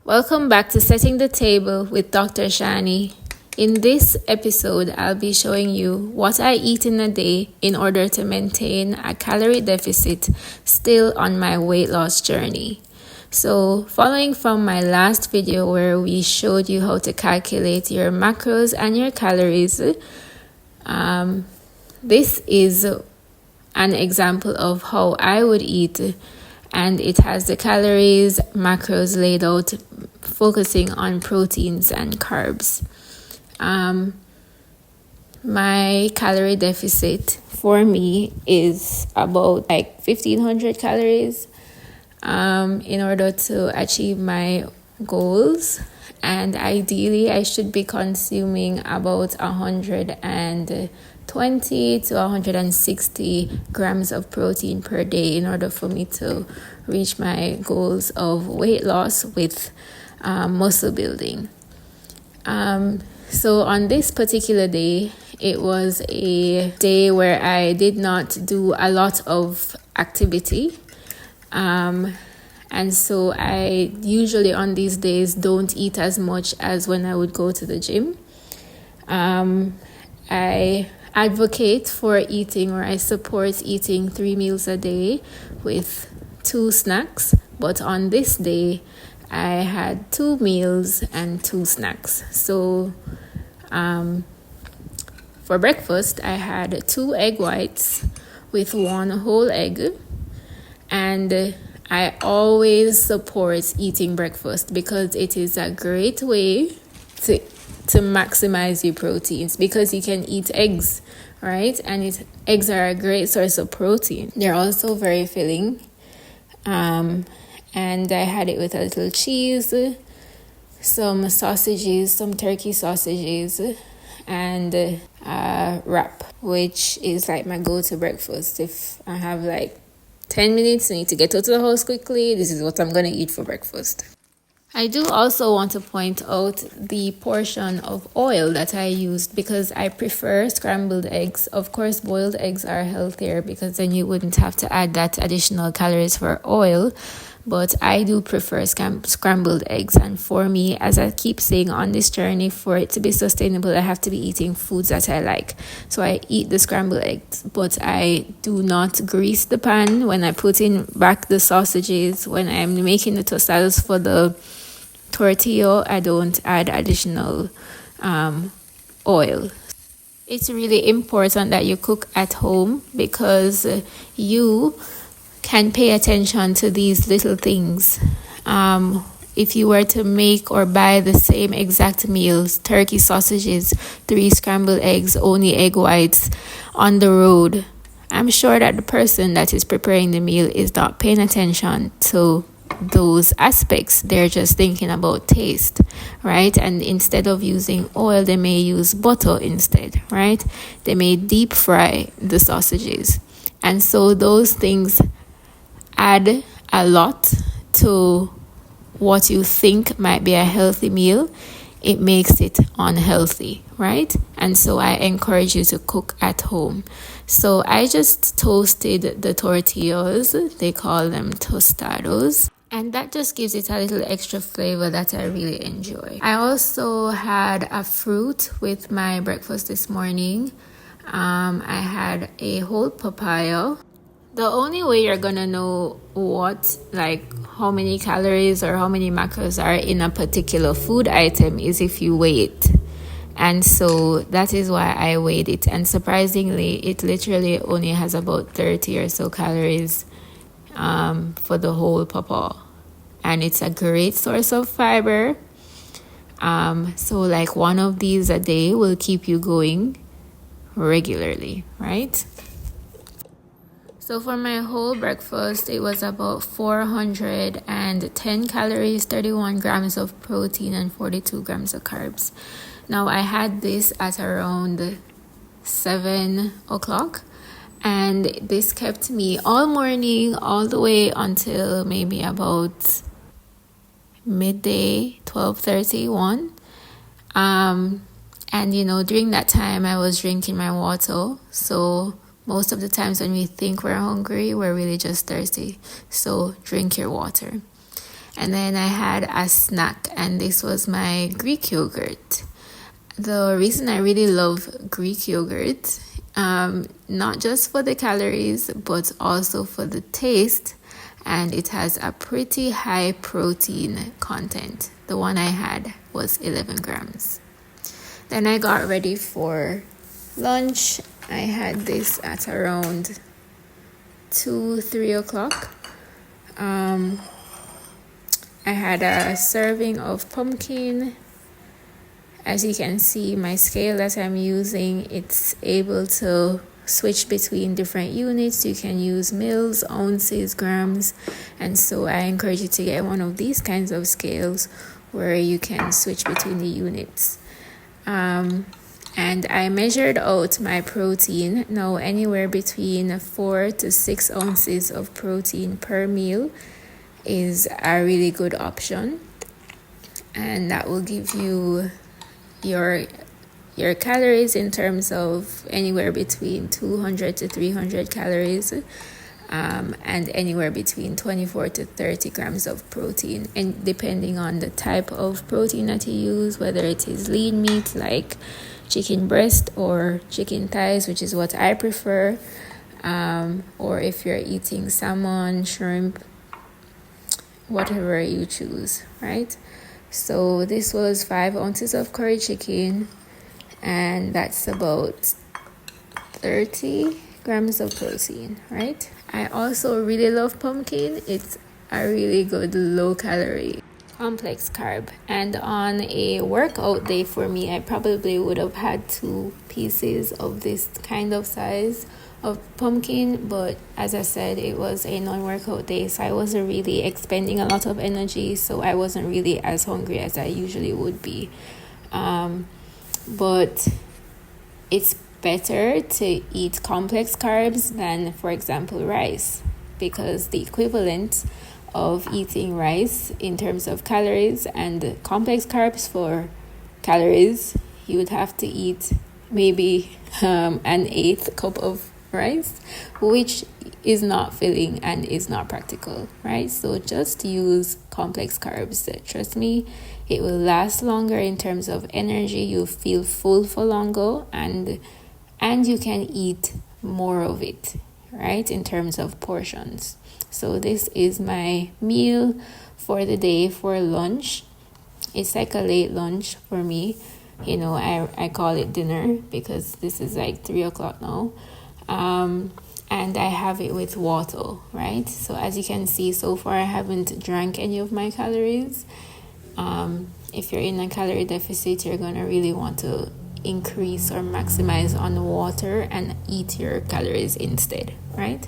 Welcome back to Setting the Table with Dr. Shani. In this episode, I'll be showing you what I eat in a day in order to maintain a calorie deficit still on my weight loss journey. So, following from my last video where we showed you how to calculate your macros and your calories, this is an example of how I would eat, and it has the calories, macros laid out, focusing on proteins and carbs. My calorie deficit for me is about 1,500 calories in order to achieve my goals, and ideally I should be consuming about 120 to 160 grams of protein per day in order for me to reach my goals of weight loss with muscle building. So on this particular day, it was a day where I did not do a lot of activity. And so I usually on these days don't eat as much as when I would go to the gym. I advocate for eating, or I support eating 3 meals a day with 2 snacks. But on this day, I had 2 meals and 2 snacks. So for breakfast, I had 2 egg whites with 1 whole egg. And I always support eating breakfast because it is a great way to maximize your proteins, because you can eat eggs, right? And eggs are a great source of protein. They're also very filling. And I had it with a little cheese, some sausages, some turkey sausages, and a wrap, which is like my go-to breakfast. If I have 10 minutes, I need to get out of the house quickly, this is what I'm going to eat for breakfast. I do also want to point out the portion of oil that I used, because I prefer scrambled eggs. Of course, boiled eggs are healthier because then you wouldn't have to add that additional calories for oil. But I do prefer scrambled eggs. And for me, as I keep saying on this journey, for it to be sustainable, I have to be eating foods that I like. So I eat the scrambled eggs, but I do not grease the pan when I put in back the sausages. When I'm making the tostadas for the tortilla, I don't add additional oil. It's really important that you cook at home, because you can pay attention to these little things. If you were to make or buy the same exact meals, turkey sausages, 3 scrambled eggs, only egg whites, on the road, I'm sure that the person that is preparing the meal is not paying attention to those aspects. They're just thinking about taste, right? And instead of using oil, they may use butter instead, right? They may deep fry the sausages. And so those things add a lot to what you think might be a healthy meal. It makes it unhealthy, right? And so I encourage you to cook at home. So I just toasted the tortillas. They call them tostados. And that just gives it a little extra flavor that I really enjoy. I also had a fruit with my breakfast this morning. I had a whole papaya. The only way you're gonna know how many calories or how many macros are in a particular food item is if you weigh it. And so that is why I weighed it. And surprisingly, it literally only has about 30 or so calories for the whole pawpaw. And it's a great source of fiber. So one of these a day will keep you going regularly, right? So for my whole breakfast, it was about 410 calories, 31 grams of protein, and 42 grams of carbs. Now, I had this at around 7 o'clock, and this kept me all morning, all the way until maybe about midday, 12:31. And during that time, I was drinking my water. So most of the times when we think we're hungry, we're really just thirsty. So drink your water. And then I had a snack, and this was my Greek yogurt. The reason I really love Greek yogurt, not just for the calories, but also for the taste, and it has a pretty high protein content. The one I had was 11 grams. Then I got ready for lunch. I had this at around 2-3 o'clock. I had a serving of pumpkin. As you can see, my scale that I'm using, it's able to switch between different units. You can use mils, ounces, grams, and so I encourage you to get one of these kinds of scales where you can switch between the units. And I measured out my protein. Now, anywhere between 4 to 6 ounces of protein per meal is a really good option, and that will give you your calories in terms of anywhere between 200 to 300 calories, and anywhere between 24 to 30 grams of protein, and depending on the type of protein that you use, whether it is lean meat like chicken breast or chicken thighs, which is what I prefer, or if you're eating salmon, shrimp, whatever you choose, right? So this was 5 ounces of curry chicken, and that's about 30 grams of protein, right? I also really love pumpkin. It's a really good low calorie complex carb, and on a workout day for me, I probably would have had 2 pieces of this kind of size of pumpkin, but as I said, it was a non-workout day, so I wasn't really expending a lot of energy, so I wasn't really as hungry as I usually would be. But it's better to eat complex carbs than, for example, rice, because the equivalent of eating rice in terms of calories and complex carbs for calories, you would have to eat maybe an 1/8 cup of rice, which is not filling and is not practical, right? So just use complex carbs. Trust me, it will last longer in terms of energy. You'll feel full for longer, and you can eat more of it, right, in terms of portions. So this is my meal for the day for lunch. It's like a late lunch for me. I call it dinner because this is like 3 o'clock now. And I have it with water, right? So as you can see, so far I haven't drank any of my calories. If you're in a calorie deficit, you're going to really want to increase or maximize on water and eat your calories instead, right?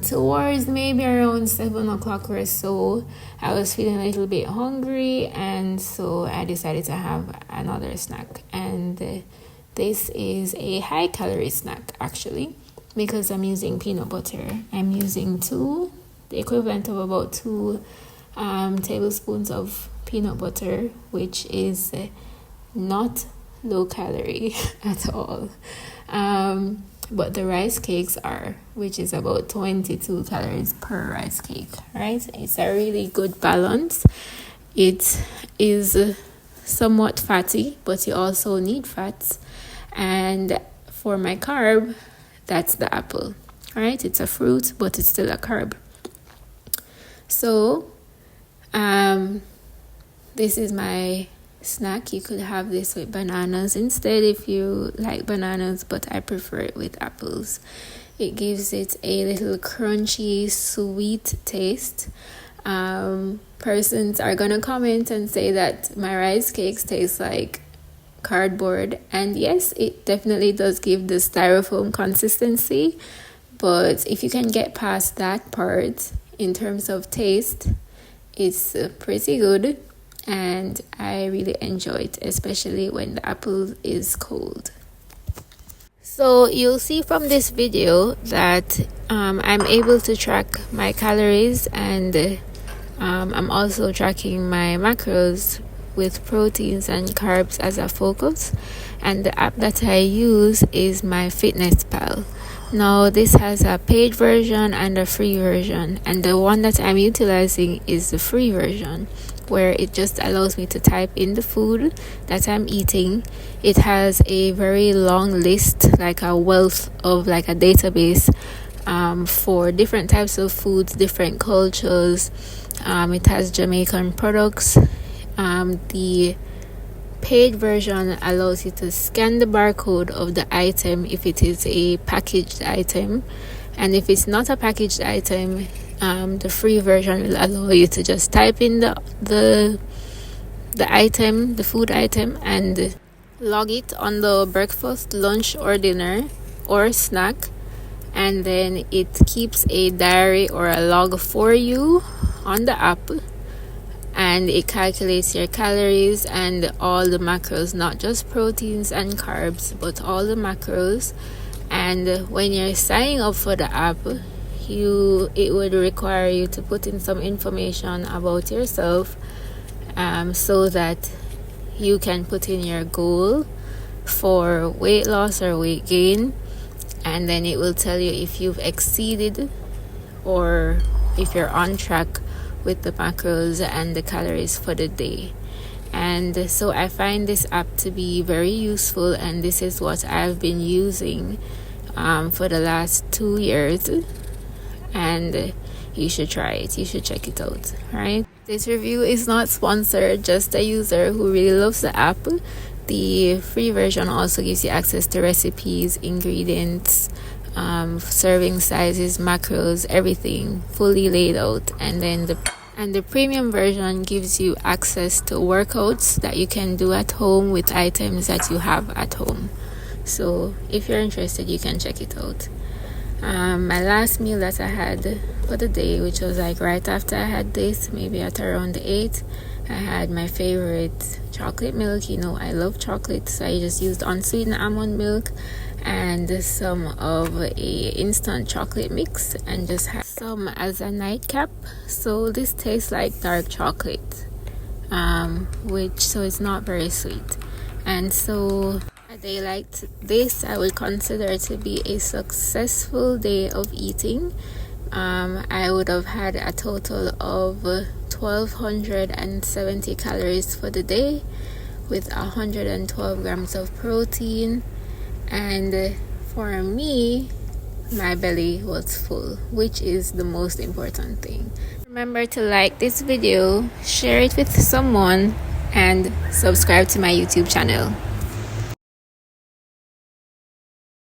Towards maybe around 7 o'clock or so, I was feeling a little bit hungry, and so I decided to have another snack. And this is a high calorie snack actually, because I'm using peanut butter. I'm using the equivalent of about 2 tablespoons of peanut butter, which is not low calorie at all. But the rice cakes are, which is about 22 calories per rice cake, right? It's a really good balance. It is somewhat fatty, but you also need fats. And for my carb, that's the apple, right? It's a fruit, but it's still a carb. So, this is my snack. You could have this with bananas instead if you like bananas, but I prefer it with apples. It gives it a little crunchy, sweet taste. Persons are gonna comment and say that my rice cakes taste like cardboard, and yes, it definitely does give the styrofoam consistency, but if you can get past that part in terms of taste, it's pretty good, and I really enjoy it, especially when the apple is cold. So you'll see from this video that I'm able to track my calories, and I'm also tracking my macros with proteins and carbs as a focus. And the app that I use is my Fitness Pal, Now this has a paid version and a free version, and the one that I'm utilizing is the free version, where it just allows me to type in the food that I'm eating. It has a very long list, like a wealth of, like a database, for different types of foods, different cultures. It has Jamaican products. The paid version allows you to scan the barcode of the item if it is a packaged item, and if it's not a packaged item, the free version will allow you to just type in the item, the food item, and log it on the breakfast, lunch, or dinner or snack, and then it keeps a diary or a log for you on the app, and it calculates your calories and all the macros, not just proteins and carbs, but all the macros. And when you're signing up for the app, it would require you to put in some information about yourself, so that you can put in your goal for weight loss or weight gain, and then it will tell you if you've exceeded or if you're on track with the macros and the calories for the day. And so I find this app to be very useful, and this is what I've been using for the last 2 years, and you should try it. You should check it out, right? This review is not sponsored, just a user who really loves the app. The free version also gives you access to recipes, ingredients, serving sizes, macros, everything fully laid out. And then the premium version gives you access to workouts that you can do at home with items that you have at home. So if you're interested, you can check it out. My last meal that I had for the day, which was like right after I had this, maybe at around 8, I had my favorite chocolate milk. You know, I love chocolate, so I just used unsweetened almond milk and some of a instant chocolate mix, and just had some as a nightcap. So this tastes like dark chocolate, so it's not very sweet. And so a day like this, I would consider to be a successful day of eating. I would have had a total of 1,270 calories for the day, with 112 grams of protein, and for me, my belly was full, which is the most important thing. Remember to like this video, share it with someone, and subscribe to my YouTube channel.